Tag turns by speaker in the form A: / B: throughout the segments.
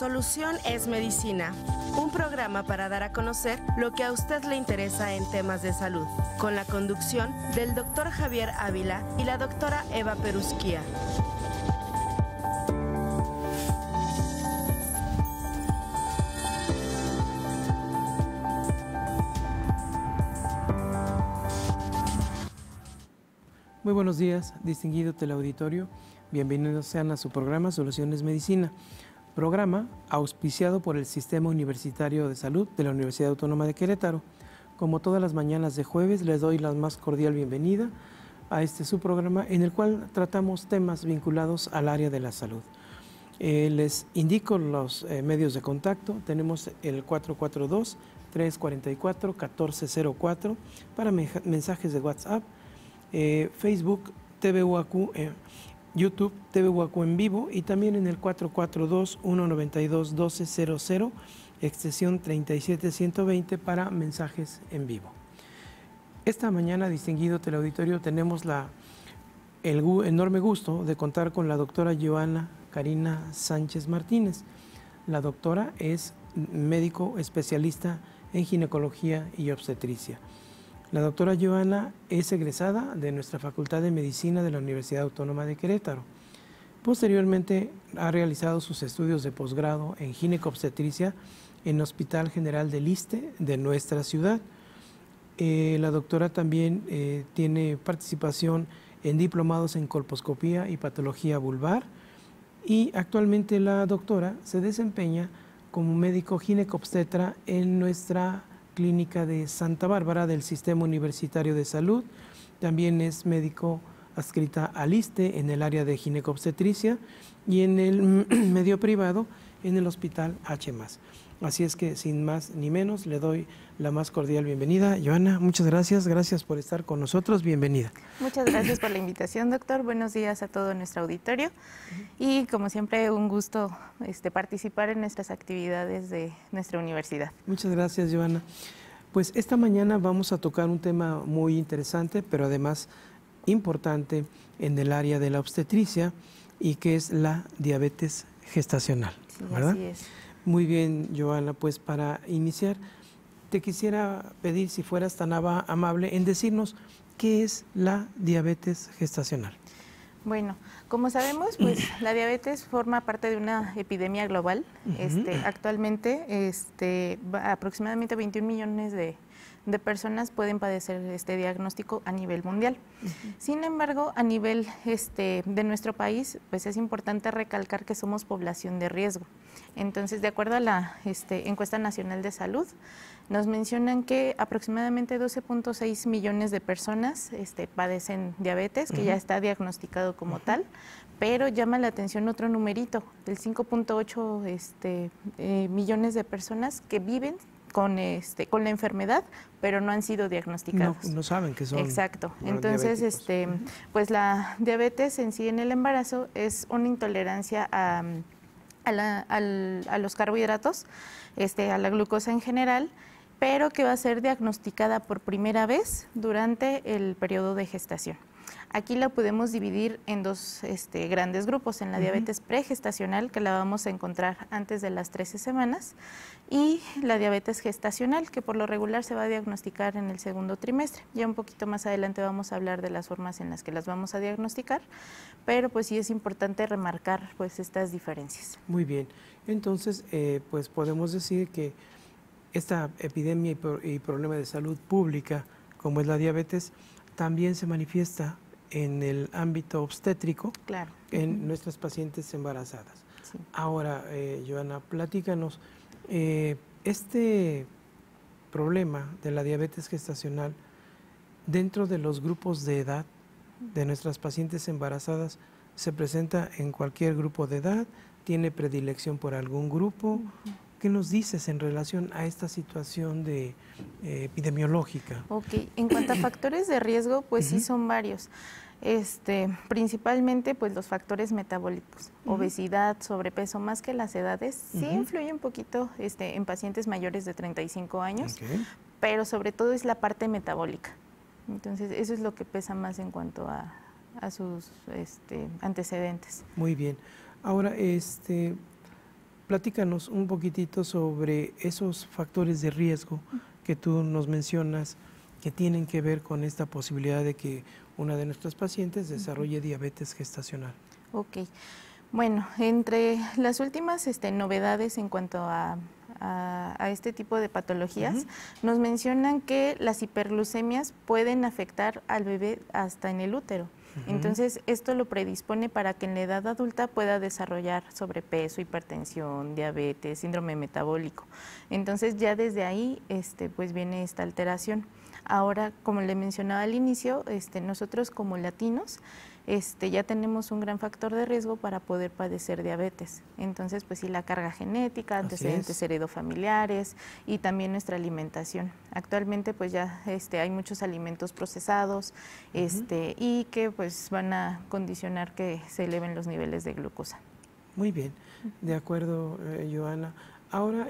A: solución es medicina, un programa para dar a conocer lo que a usted le interesa en temas de salud, con la conducción del doctor Javier Ávila y la doctora Eva Perusquía.
B: Muy buenos días, distinguido teleauditorio. Bienvenidos sean a su programa Soluciones Medicina, programa auspiciado por el Sistema Universitario de Salud de la Universidad Autónoma de Querétaro. Como todas las mañanas de jueves, les doy la más cordial bienvenida a su programa en el cual tratamos temas vinculados al área de la salud. Les indico los medios de contacto. Tenemos el 442-344-1404 para mensajes de WhatsApp, Facebook, TVUAQ, YouTube, TVUAQ en vivo, y también en el 442-192-1200, extensión 37120 para mensajes en vivo. Esta mañana, distinguido teleauditorio, tenemos el enorme gusto de contar con la doctora Joana Karina Sánchez Martínez. La doctora es médico especialista en ginecología y obstetricia. La doctora Joana es egresada de nuestra Facultad de Medicina de la Universidad Autónoma de Querétaro. Posteriormente ha realizado sus estudios de posgrado en ginecobstetricia en el Hospital General del Iste de nuestra ciudad. La doctora también tiene participación en diplomados en colposcopía y patología vulvar, y actualmente la doctora se desempeña como médico ginecobstetra en nuestra Clínica de Santa Bárbara del Sistema Universitario de Salud. También es médico adscrita al ISSSTE en el área de ginecobstetricia y en el medio privado en el Hospital H+. Así es que sin más ni menos le doy la más cordial bienvenida. Joana, muchas gracias por estar con nosotros, bienvenida.
C: Muchas gracias por la invitación, doctor. Buenos días a todo nuestro auditorio y como siempre un gusto participar en nuestras actividades de nuestra universidad.
B: Muchas gracias, Joana. Pues esta mañana vamos a tocar un tema muy interesante, pero además importante en el área de la obstetricia, y que es la diabetes gestacional,
C: Sí,
B: ¿verdad?
C: así es.
B: Muy bien, Joana, pues para iniciar, te quisiera pedir si fueras tan amable en decirnos qué es la diabetes gestacional.
C: Bueno, como sabemos, pues la diabetes forma parte de una epidemia global. Actualmente, aproximadamente 21 millones de personas pueden padecer este diagnóstico a nivel mundial. Sin embargo, a nivel de nuestro país, pues es importante recalcar que somos población de riesgo. Entonces, de acuerdo a la Encuesta Nacional de Salud, nos mencionan que aproximadamente 12.6 millones de personas padecen diabetes, que ya está diagnosticado como tal, pero llama la atención otro numerito, el 5.8 millones de personas que viven con la enfermedad, pero no han sido diagnosticados.
B: No saben que son.
C: Exacto. Entonces, pues la diabetes en sí en el embarazo es una intolerancia a los carbohidratos, a la glucosa en general, pero que va a ser diagnosticada por primera vez durante el periodo de gestación. Aquí la podemos dividir en dos grandes grupos, en la diabetes pregestacional, que la vamos a encontrar antes de las 13 semanas, y la diabetes gestacional, que por lo regular se va a diagnosticar en el segundo trimestre. Ya un poquito más adelante vamos a hablar de las formas en las que las vamos a diagnosticar, pero pues sí es importante remarcar pues estas diferencias.
B: Muy bien, entonces pues podemos decir que esta epidemia y problema de salud pública, como es la diabetes, también se manifiesta en el ámbito obstétrico,
C: claro,
B: en nuestras pacientes embarazadas.
C: Sí.
B: Ahora, Joana, platícanos, este problema de la diabetes gestacional dentro de los grupos de edad de nuestras pacientes embarazadas, ¿se presenta en cualquier grupo de edad? ¿Tiene predilección por algún grupo? ¿Qué nos dices en relación a esta situación epidemiológica?
C: Ok, en cuanto a factores de riesgo, pues sí son varios. Principalmente pues los factores metabólicos, obesidad, sobrepeso, más que las edades, sí influye un poquito en pacientes mayores de 35 años, pero sobre todo es la parte metabólica. Entonces eso es lo que pesa más en cuanto a sus antecedentes.
B: Muy bien. Ahora, platícanos un poquitito sobre esos factores de riesgo que tú nos mencionas que tienen que ver con esta posibilidad de que una de nuestras pacientes desarrolle diabetes gestacional.
C: Ok. Bueno, entre las últimas novedades en cuanto a este tipo de patologías, nos mencionan que las hiperglucemias pueden afectar al bebé hasta en el útero. Entonces, esto lo predispone para que en la edad adulta pueda desarrollar sobrepeso, hipertensión, diabetes, síndrome metabólico. Entonces, ya desde ahí pues viene esta alteración. Ahora, como le mencionaba al inicio, nosotros como latinos ya tenemos un gran factor de riesgo para poder padecer diabetes. Entonces, pues sí, la carga genética, antecedentes heredofamiliares y también nuestra alimentación. Actualmente, pues ya hay muchos alimentos procesados y que pues van a condicionar que se eleven los niveles de glucosa.
B: Muy bien, de acuerdo, Joana. Ahora,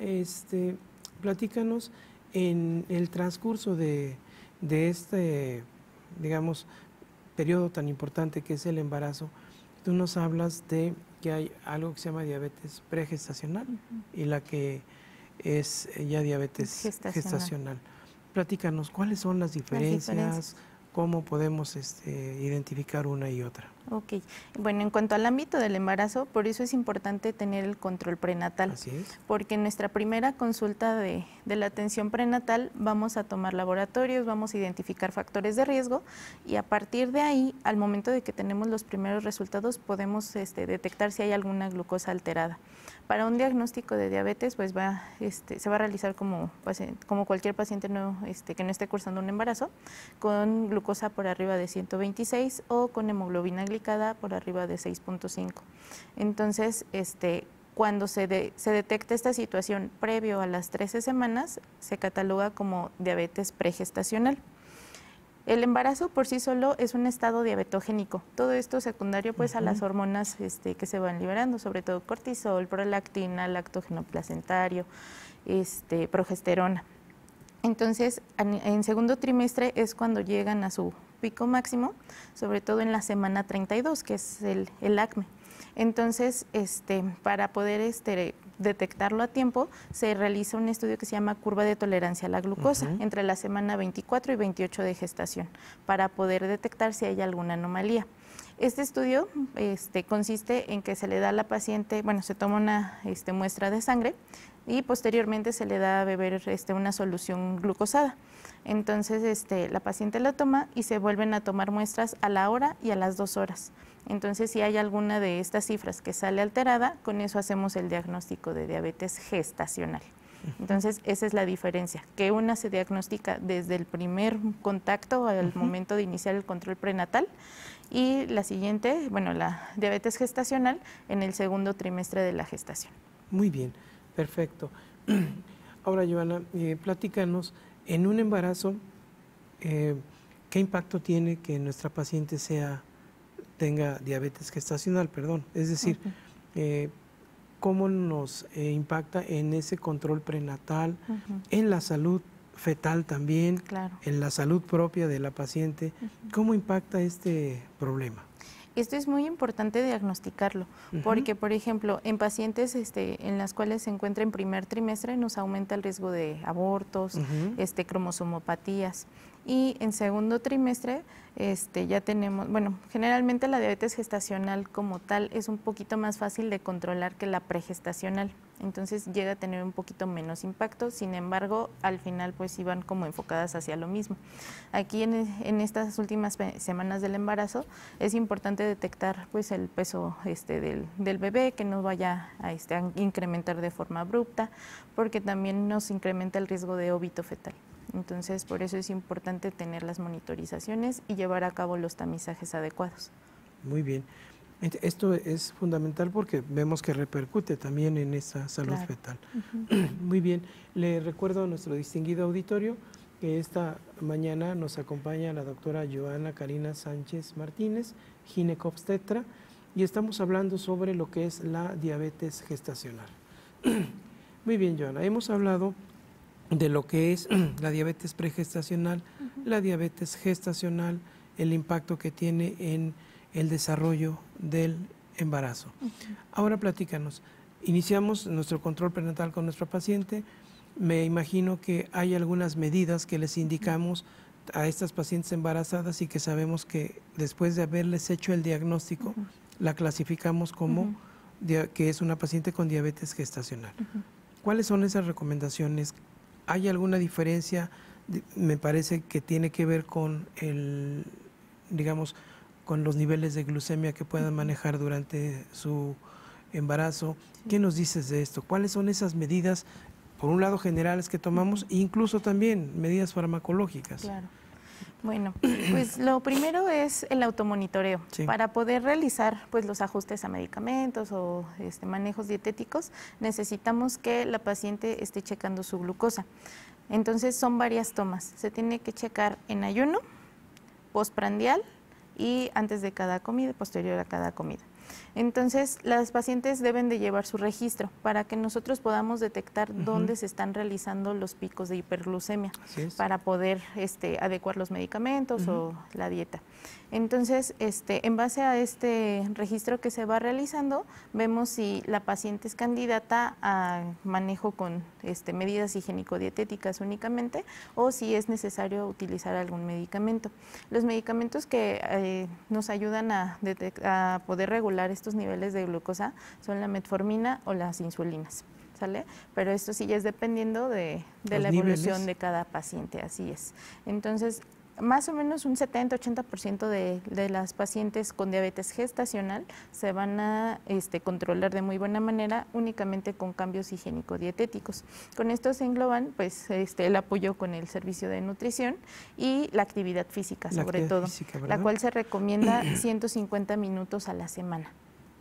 B: platícanos en el transcurso de este, digamos, periodo tan importante que es el embarazo. Tú nos hablas de que hay algo que se llama diabetes pregestacional y la que es ya diabetes gestacional. Platícanos, ¿cuáles son las diferencias? ¿Cómo podemos identificar una y otra?
C: Ok, bueno, en cuanto al ámbito del embarazo, por eso es importante tener el control prenatal.
B: Así es.
C: Porque en nuestra primera consulta de la atención prenatal vamos a tomar laboratorios, vamos a identificar factores de riesgo y a partir de ahí, al momento de que tenemos los primeros resultados, podemos detectar si hay alguna glucosa alterada. Para un diagnóstico de diabetes, pues se va a realizar como cualquier paciente que no esté cursando un embarazo, con glucosa por arriba de 126 o con hemoglobina glicada por arriba de 6.5. Entonces, cuando se detecta esta situación previo a las 13 semanas, se cataloga como diabetes pregestacional. El embarazo por sí solo es un estado diabetogénico. Todo esto secundario pues a las hormonas que se van liberando, sobre todo cortisol, prolactina, lactógeno placentario, progesterona. Entonces, en segundo trimestre es cuando llegan a su pico máximo, sobre todo en la semana 32, que es el acme. Entonces, para poder detectarlo a tiempo, se realiza un estudio que se llama curva de tolerancia a la glucosa entre la semana 24 y 28 de gestación, para poder detectar si hay alguna anomalía. Este estudio consiste en que se le da a la paciente, se toma una muestra de sangre y posteriormente se le da a beber una solución glucosada. Entonces, la paciente la toma y se vuelven a tomar muestras a la hora y a las 2 horas. Entonces, si hay alguna de estas cifras que sale alterada, con eso hacemos el diagnóstico de diabetes gestacional. Entonces, esa es la diferencia, que una se diagnostica desde el primer contacto al momento de iniciar el control prenatal y la siguiente, la diabetes gestacional en el segundo trimestre de la gestación.
B: Muy bien, perfecto. Ahora, Joana, platícanos, en un embarazo, ¿qué impacto tiene que nuestra paciente tenga diabetes gestacional, perdón? Es decir, ¿cómo nos impacta en ese control prenatal, en la salud fetal también, en la salud propia de la paciente? ¿Cómo impacta este problema?
C: Esto es muy importante diagnosticarlo, porque, por ejemplo, en pacientes en las cuales se encuentra en primer trimestre nos aumenta el riesgo de abortos, cromosomopatías. Y en segundo trimestre ya tenemos, generalmente la diabetes gestacional como tal es un poquito más fácil de controlar que la pregestacional. Entonces llega a tener un poquito menos impacto, sin embargo, al final pues iban como enfocadas hacia lo mismo. Aquí en estas últimas semanas del embarazo es importante detectar pues el peso del bebé, que no vaya a incrementar de forma abrupta, porque también nos incrementa el riesgo de óbito fetal. Entonces, por eso es importante tener las monitorizaciones y llevar a cabo los tamizajes adecuados.
B: Muy bien. Esto es fundamental porque vemos que repercute también en esa salud fetal. Muy bien. Le recuerdo a nuestro distinguido auditorio que esta mañana nos acompaña la doctora Joana Karina Sánchez Martínez, ginecobstetra, y estamos hablando sobre lo que es la diabetes gestacional. Muy bien, Joana. Hemos hablado de lo que es la diabetes pregestacional, la diabetes gestacional, el impacto que tiene en el desarrollo del embarazo. Ahora platícanos, Iniciamos nuestro control prenatal con nuestra paciente. Me imagino que hay algunas medidas que les indicamos a estas pacientes embarazadas y que sabemos que después de haberles hecho el diagnóstico, la clasificamos como que es una paciente con diabetes gestacional. ¿Cuáles son esas recomendaciones? ¿Hay alguna diferencia? Me parece que tiene que ver con digamos, con los niveles de glucemia que puedan manejar durante su embarazo. ¿Qué nos dices de esto? ¿Cuáles son esas medidas, por un lado generales, que tomamos, e incluso también medidas farmacológicas?
C: Claro. Bueno, pues lo primero es el automonitoreo.
B: Sí.
C: Para poder realizar pues los ajustes a medicamentos o manejos dietéticos, necesitamos que la paciente esté checando su glucosa. Entonces son varias tomas. Se tiene que checar en ayuno, postprandial y antes de cada comida, posterior a cada comida. Entonces, las pacientes deben de llevar su registro para que nosotros podamos detectar dónde se están realizando los picos de hiperglucemia para poder adecuar los medicamentos o la dieta. Entonces, en base a este registro que se va realizando, vemos si la paciente es candidata a manejo con medidas higiénico-dietéticas únicamente o si es necesario utilizar algún medicamento. Los medicamentos que nos ayudan a poder regular estos niveles de glucosa son la metformina o las insulinas, ¿sale? Pero esto sí ya es dependiendo de la evolución de cada paciente, así es. Entonces, más o menos un 70-80% de las pacientes con diabetes gestacional se van a controlar de muy buena manera únicamente con cambios higiénico-dietéticos. Con esto se engloban pues, el apoyo con el servicio de nutrición y la actividad física, sobre todo, la cual se recomienda 150 minutos a la semana.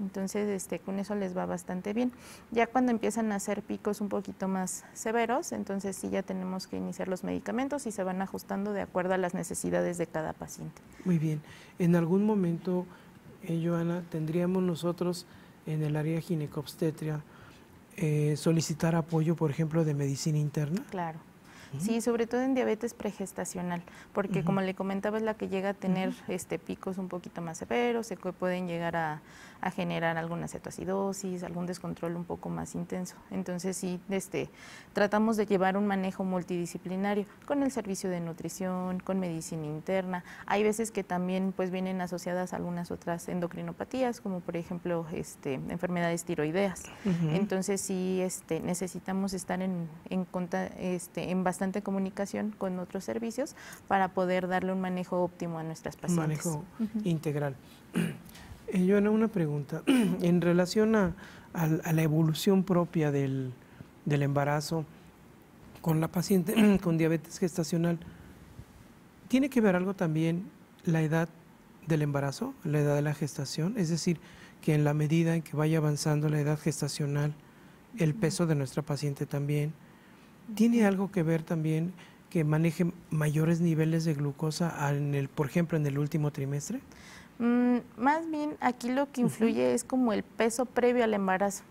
C: Entonces, con eso les va bastante bien. Ya cuando empiezan a hacer picos un poquito más severos, entonces sí ya tenemos que iniciar los medicamentos y se van ajustando de acuerdo a las necesidades de cada paciente.
B: Muy bien. En algún momento, Joana, tendríamos nosotros en el área ginecobstetria solicitar apoyo, por ejemplo, de medicina interna.
C: Claro. Sí, sobre todo en diabetes pregestacional, porque como le comentaba es la que llega a tener picos un poquito más severos, que pueden llegar a generar alguna cetoacidosis, algún descontrol un poco más intenso. Entonces sí, tratamos de llevar un manejo multidisciplinario con el servicio de nutrición, con medicina interna. Hay veces que también pues vienen asociadas algunas otras endocrinopatías, como por ejemplo enfermedades tiroideas. Entonces sí necesitamos estar en bastante comunicación con otros servicios para poder darle un manejo óptimo a nuestras pacientes.
B: Un manejo integral. Joana, una pregunta. En relación a la evolución propia del embarazo con la paciente con diabetes gestacional, ¿tiene que ver algo también la edad del embarazo, la edad de la gestación? Es decir, que en la medida en que vaya avanzando la edad gestacional, el peso de nuestra paciente también. ¿Tiene algo que ver también que maneje mayores niveles de glucosa, por ejemplo, en el último trimestre?
C: Más bien aquí lo que influye es como el peso previo al embarazo.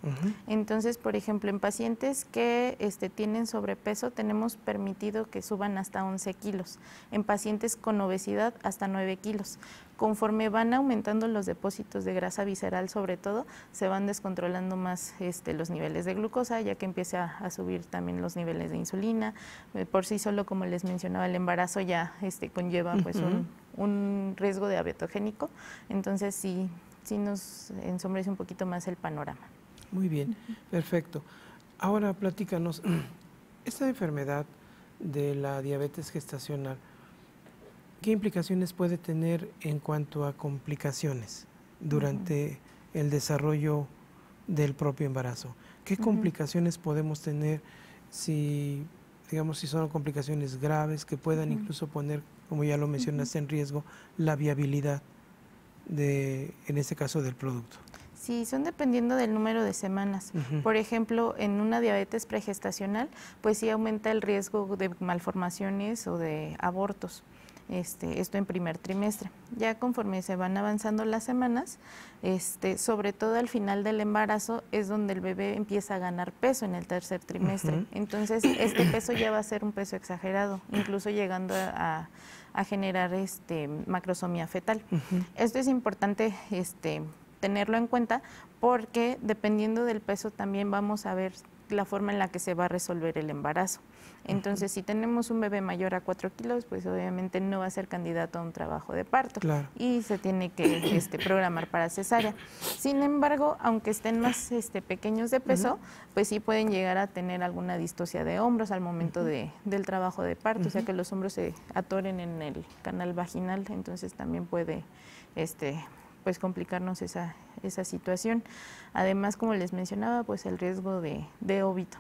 C: Entonces, por ejemplo, en pacientes que tienen sobrepeso tenemos permitido que suban hasta 11 kilos. En pacientes con obesidad hasta 9 kilos. Conforme van aumentando los depósitos de grasa visceral, sobre todo, se van descontrolando más los niveles de glucosa, ya que empieza a subir también los niveles de insulina. Por sí solo, como les mencionaba, el embarazo ya conlleva pues un riesgo diabetogénico, entonces sí nos ensombrece un poquito más el panorama.
B: Muy bien, perfecto. Ahora platícanos, esta enfermedad de la diabetes gestacional, ¿qué implicaciones puede tener en cuanto a complicaciones durante el desarrollo del propio embarazo? ¿Qué complicaciones podemos tener si son complicaciones graves que puedan incluso poner, como ya lo mencionaste, en riesgo la viabilidad en este caso, del producto?
C: Sí, son dependiendo del número de semanas. Por ejemplo, en una diabetes pregestacional, pues sí aumenta el riesgo de malformaciones o de abortos. Esto en primer trimestre. Ya conforme se van avanzando las semanas, sobre todo al final del embarazo es donde el bebé empieza a ganar peso en el tercer trimestre. Entonces, este peso ya va a ser un peso exagerado, incluso llegando a generar macrosomía fetal. Esto es importante tenerlo en cuenta porque dependiendo del peso también vamos a ver la forma en la que se va a resolver el embarazo. Entonces, si tenemos un bebé mayor a 4 kilos, pues obviamente no va a ser candidato a un trabajo de parto y se tiene que programar para cesárea. Sin embargo, aunque estén más pequeños de peso, pues sí pueden llegar a tener alguna distocia de hombros al momento del trabajo de parto, o sea que los hombros se atoren en el canal vaginal, entonces también puede pues complicarnos esa situación. Además, como les mencionaba, pues el riesgo de óbito.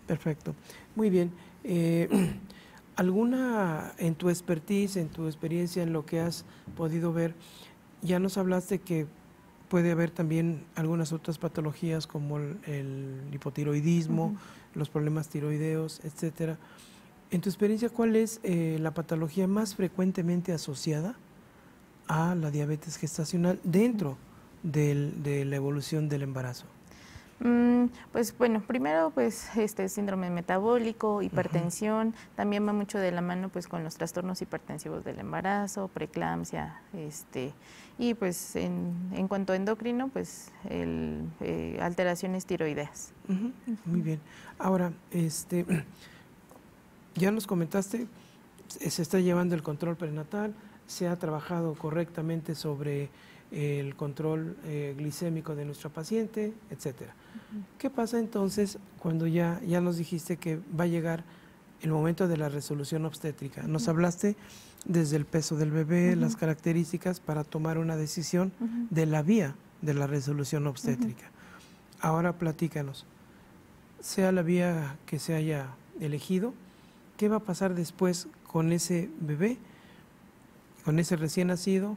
B: Perfecto. Muy bien. ¿Alguna, en tu expertise, en tu experiencia, en lo que has podido ver, ya nos hablaste que puede haber también algunas otras patologías como el hipotiroidismo, los problemas tiroideos, etcétera? En tu experiencia, ¿cuál es la patología más frecuentemente asociada a la diabetes gestacional dentro de la evolución del embarazo?
C: Pues bueno, primero pues síndrome metabólico, hipertensión, también va mucho de la mano pues con los trastornos hipertensivos del embarazo, preeclampsia, y pues en cuanto a endocrino, pues alteraciones tiroideas.
B: Muy bien. Ahora, ya nos comentaste, se está llevando el control prenatal, se ha trabajado correctamente sobre el control glicémico de nuestra paciente, etcétera. ¿Qué pasa entonces cuando ya nos dijiste que va a llegar el momento de la resolución obstétrica? Nos hablaste desde el peso del bebé, las características para tomar una decisión de la vía de la resolución obstétrica. Ahora platícanos, sea la vía que se haya elegido, ¿qué va a pasar después con ese bebé, con ese recién nacido,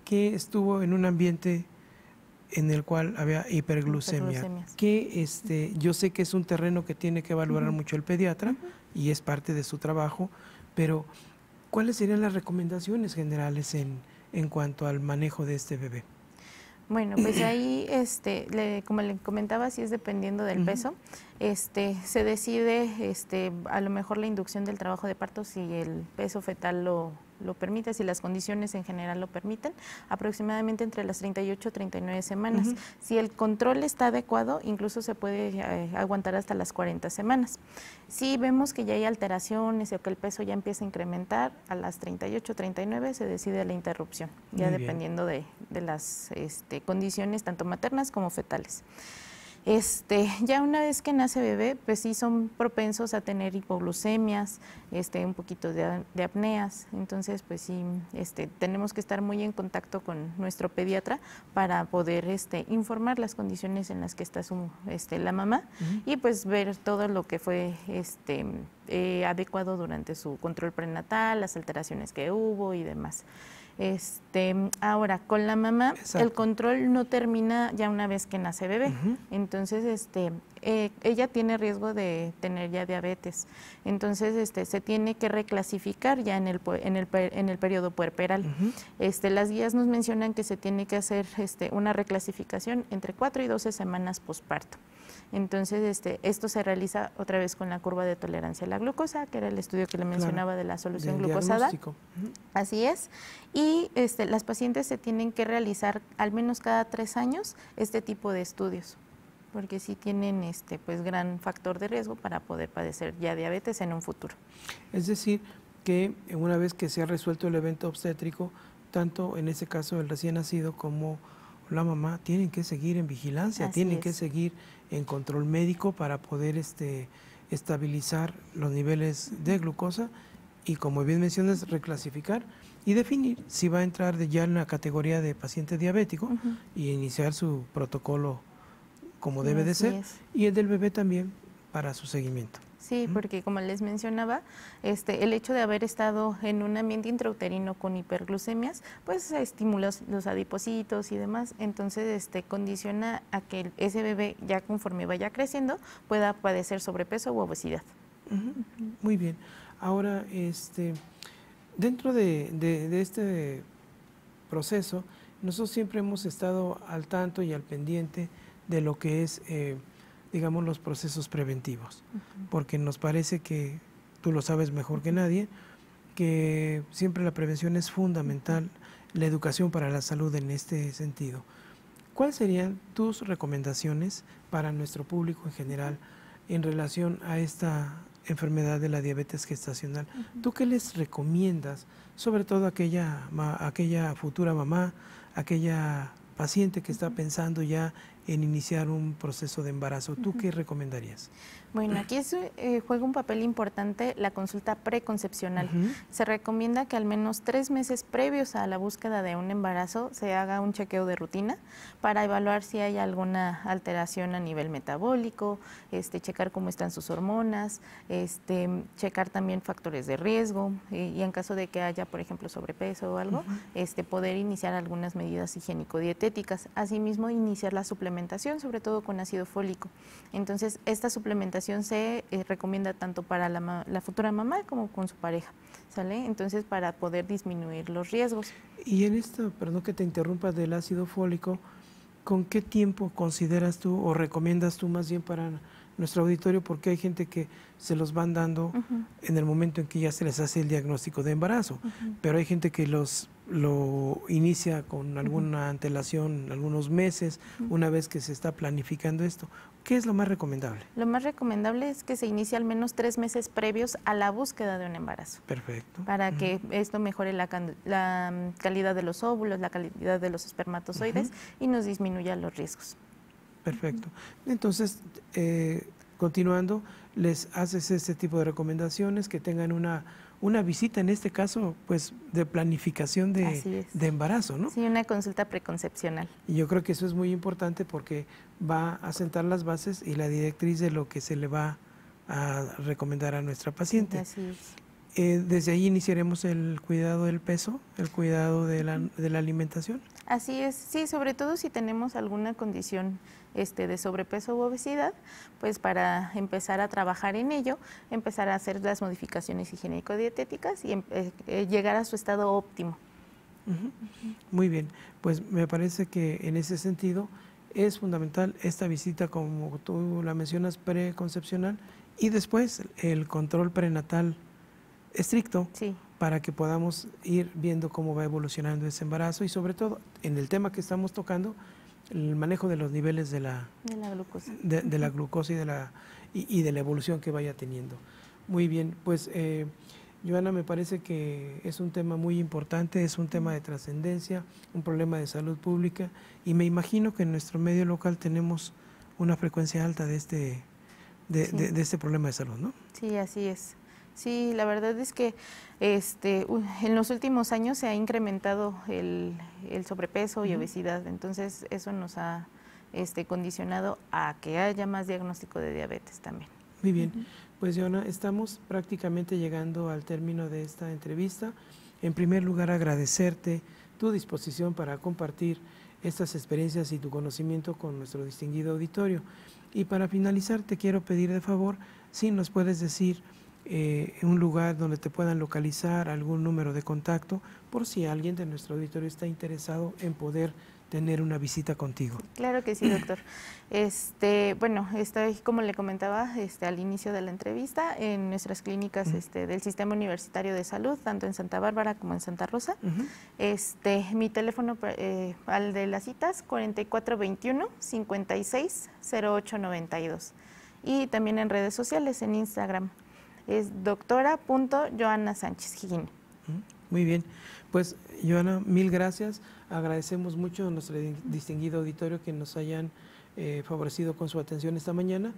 B: que estuvo en un ambiente en el cual había hiperglucemia? Que yo sé que es un terreno que tiene que valorar mucho el pediatra y es parte de su trabajo, pero ¿cuáles serían las recomendaciones generales en cuanto al manejo de este bebé?
C: Bueno, pues ahí, como le comentaba, sí es dependiendo del peso. Se decide, a lo mejor la inducción del trabajo de parto si el peso fetal lo permite, si las condiciones en general lo permiten, aproximadamente entre las 38 y 39 semanas. Si el control está adecuado, incluso se puede aguantar hasta las 40 semanas. Si vemos que ya hay alteraciones o que el peso ya empieza a incrementar, a las 38 39 se decide la interrupción, ya dependiendo de las condiciones tanto maternas como fetales. Ya una vez que nace bebé, pues sí son propensos a tener hipoglucemias, un poquito de apneas, entonces pues sí, tenemos que estar muy en contacto con nuestro pediatra para poder informar las condiciones en las que está la mamá y pues ver todo lo que fue adecuado durante su control prenatal, las alteraciones que hubo y demás. Ahora, con la mamá, el control no termina ya una vez que nace bebé. Entonces, ella tiene riesgo de tener ya diabetes. Entonces, se tiene que reclasificar ya en el periodo puerperal. Las guías nos mencionan que se tiene que hacer una reclasificación entre 4 y 12 semanas posparto. Entonces, esto se realiza otra vez con la curva de tolerancia a la glucosa, que era el estudio que le mencionaba de la solución glucosada. Así es. Y las pacientes se tienen que realizar al menos cada 3 años este tipo de estudios, porque sí tienen pues gran factor de riesgo para poder padecer ya diabetes en un futuro. Es decir, que una vez que se ha resuelto el evento obstétrico, tanto en ese caso el recién nacido como la mamá tienen que seguir en vigilancia, tienen que seguir en control médico para poder estabilizar los niveles de glucosa y, como bien mencionas, reclasificar y definir si va a entrar ya en la categoría de paciente diabético y iniciar su protocolo como debe de ser, y el del bebé también para su seguimiento. Sí, porque como les mencionaba, el hecho de haber estado en un ambiente intrauterino con hiperglucemias, pues estimula los adipocitos y demás, entonces condiciona a que ese bebé ya conforme vaya creciendo pueda padecer sobrepeso u obesidad. Muy bien. Ahora, dentro de este proceso, nosotros siempre hemos estado al tanto y al pendiente de lo que es digamos, los procesos preventivos, porque nos parece que, tú lo sabes mejor que nadie, que siempre la prevención es fundamental
B: la educación para la salud en este sentido. ¿Cuáles serían tus recomendaciones para nuestro público en general en relación a esta enfermedad de la diabetes gestacional? ¿Tú qué les recomiendas, sobre todo a aquella futura mamá, aquella paciente que está pensando ya en iniciar un proceso de embarazo? ¿Tú qué recomendarías?
C: Bueno, aquí juega un papel importante la consulta preconcepcional. Se recomienda que al menos 3 meses previos a la búsqueda de un embarazo se haga un chequeo de rutina para evaluar si hay alguna alteración a nivel metabólico, checar cómo están sus hormonas, checar también factores de riesgo y en caso de que haya, por ejemplo, sobrepeso o algo, poder iniciar algunas medidas higiénico-dietéticas. Asimismo, iniciar la suplementación, sobre todo con ácido fólico. Entonces, esta suplementación se recomienda tanto para la futura mamá como con su pareja, ¿sale? Entonces, para poder disminuir los riesgos.
B: Y en esto, perdón que te interrumpa, del ácido fólico, ¿con qué tiempo consideras tú o recomiendas tú más bien para nuestro auditorio? Porque hay gente que se los van dando en el momento en que ya se les hace el diagnóstico de embarazo, pero hay gente que lo inicia con alguna antelación, algunos meses, una vez que se está planificando esto. ¿Qué es lo más recomendable?
C: Lo más recomendable es que se inicie al menos 3 meses previos a la búsqueda de un embarazo.
B: Perfecto.
C: Para que esto mejore la calidad de los óvulos, la calidad de los espermatozoides y nos disminuya los riesgos. Perfecto.
B: Entonces, continuando, les haces este tipo de recomendaciones, que tengan una visita, en este caso, pues, de planificación de embarazo, ¿no?
C: Sí, una consulta preconcepcional.
B: Y yo creo que eso es muy importante porque va a sentar las bases y la directriz de lo que se le va a recomendar a nuestra paciente.
C: Así es.
B: Desde ahí iniciaremos el cuidado del peso, el cuidado de la alimentación.
C: Así es, sí, sobre todo si tenemos alguna condición de sobrepeso u obesidad, pues para empezar a trabajar en ello, empezar a hacer las modificaciones higiénico-dietéticas y llegar a su estado óptimo.
B: Muy bien, pues me parece que en ese sentido es fundamental esta visita, como tú la mencionas, preconcepcional, y después el control prenatal estricto, para que podamos ir viendo cómo va evolucionando ese embarazo y sobre todo en el tema que estamos tocando, el manejo de los niveles de la
C: glucosa,
B: de la glucosa y de la evolución que vaya teniendo. Muy bien, pues Joana, me parece que es un tema muy importante, es un tema de trascendencia, un problema de salud pública, y me imagino que en nuestro medio local tenemos una frecuencia alta de este problema de salud, ¿no?
C: Sí, así es. Sí, la verdad es que en los últimos años se ha incrementado el sobrepeso y obesidad, entonces eso nos ha condicionado a que haya más diagnóstico de diabetes también.
B: Muy bien, pues Joana, estamos prácticamente llegando al término de esta entrevista. En primer lugar, agradecerte tu disposición para compartir estas experiencias y tu conocimiento con nuestro distinguido auditorio. Y para finalizar, te quiero pedir de favor si nos puedes decir un lugar donde te puedan localizar, algún número de contacto, por si alguien de nuestro auditorio está interesado en poder tener una visita contigo.
C: Claro que sí, doctor. Bueno, estoy, como le comentaba al inicio de la entrevista, en nuestras clínicas del Sistema Universitario de Salud, tanto en Santa Bárbara como en Santa Rosa. Mi teléfono al de las citas, 4421-560892. Y también en redes sociales, en Instagram, es doctora.joana Sánchez Giguín.
B: Muy bien, pues Joana, mil gracias. Agradecemos mucho a nuestro distinguido auditorio que nos hayan favorecido con su atención esta mañana,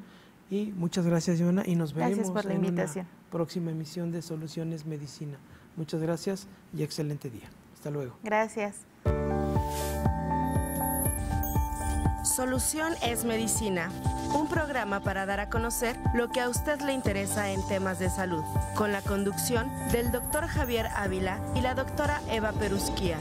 B: y muchas gracias, Joana, y nos veremos
C: por la
B: en
C: invitación.
B: una próxima emisión de Soluciones Medicina. Muchas gracias y excelente día. Hasta luego.
C: Gracias.
A: Solución es Medicina, un programa para dar a conocer lo que a usted le interesa en temas de salud, con la conducción del doctor Javier Ávila y la doctora Eva Perusquía.